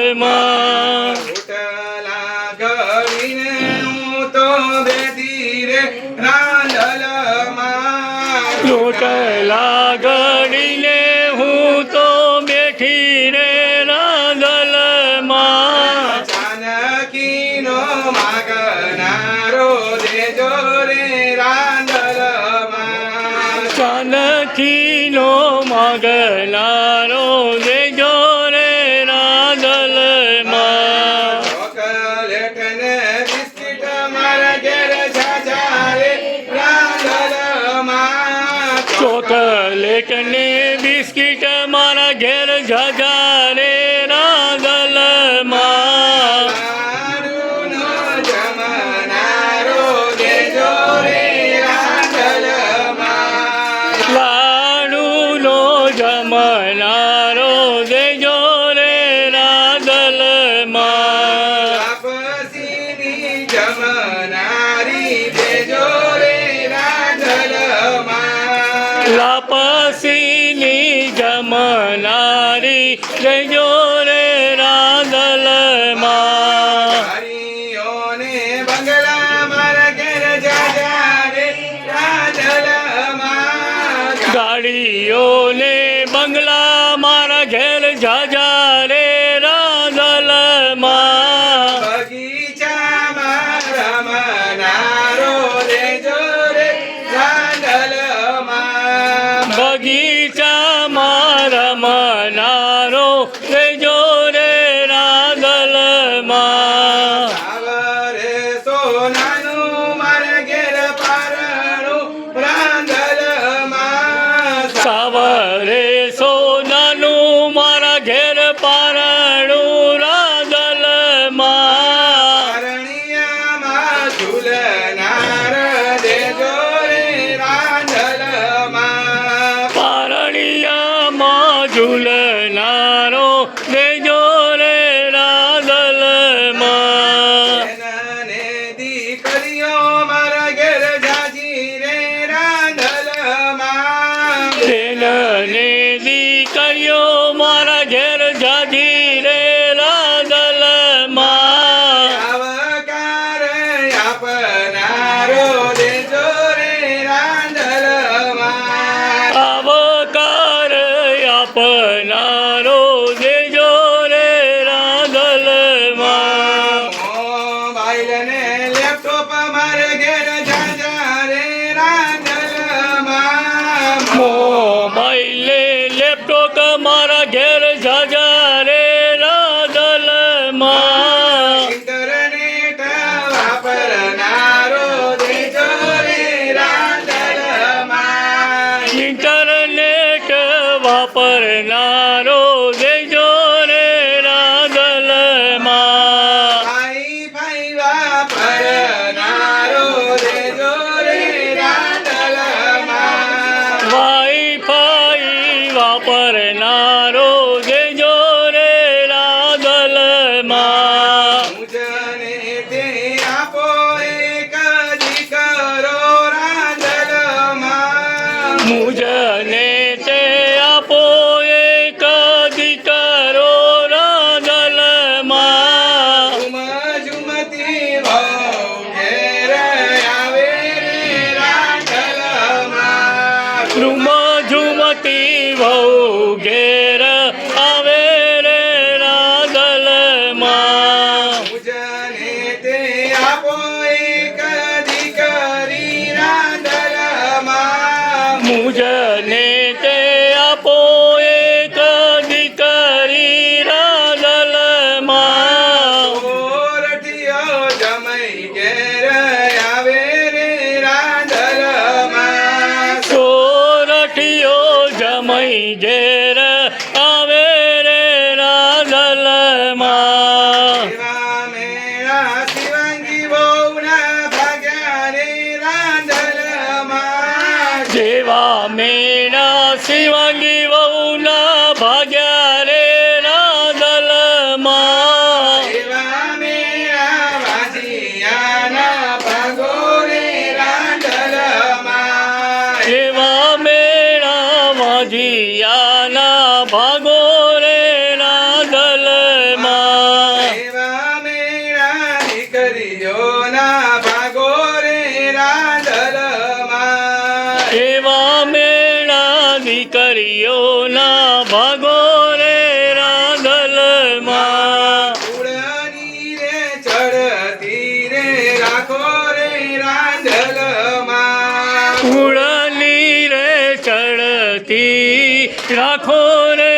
રાંદલમાં રોટલા ઘડીને હું તો બેઠી રે રાંદલમાં રોટલા ઘડીને હું તો બેઠી રે રાંદલમાં જાનકીનો માગનારો દેજો રે રાંદલમાં જાનકીનો માગનારો દેજો રે રાંદલમાં ચોકલેટ ને બિસ્કિટ મારા ઘેર જાજા રે રાંદલમાં ચોકલેટ ને બિસ્કિટ મારા ઘેર જાજા રે રાંદલમાં લાડુનો જમનારો દેજો રે રાંદલમાં લાડુનો જમનારો દેજો રે રાંદલમાં તાપસીની જમનારી દેજો રે રાંદલમાં લાપસીની જમનારી દેજો રે રાંદલમાં હરિયોને બંગલા મારા ઘેર જાજા રે રાંદલમાં ગાડીઓને બંગલા મારા ઘેર જાજા રે રાંદલમાં બગીચામાં રમનારો દેજો રે રાંદલમાં બગીચામાં રમનારો દેજો રે રાંદલમાં સાવરે સોનાનું મારા ઘેર પારણું રાંદલમાં સાવરે સોનાનું મારા ઘેર પારણું રાંદલમાં પરણિયામાં ઝૂલનાર દેજો રે રાંદલમાં પારણિયામાં ઝૂલનારો દેજો રે રાંદલમાં બેનને દીકરીઓ મારા ઘેર જાજી રે રાંદલમાં તેને દીકરીઓ મારા ઘેર જાજી રે રાંદલમાં આવકાર આપનારો દેજો રે રાંદલમાં આવકાર આપનારો દેજો રે રાંદલમાં મોબાઈલ ને લેપટોપ મારે ઘેર જાજા રે રાંદલમાં મોબાઈલ લેપટોપ મારા ઘેર જાજા રે રાંદલમાં ઇન્ટરનેટ વાપરનારો દેજો રે રાંદલમાં ઇન્ટરનેટ વાપરનારો દેજો રે રાંદલમાં વાઈફાઈ વાપરનારો દેજો રે રાંદલમાં વાઈફાઈ વાપરનારો દેજો રે રાંદલમાં શાંતિ રાખો રે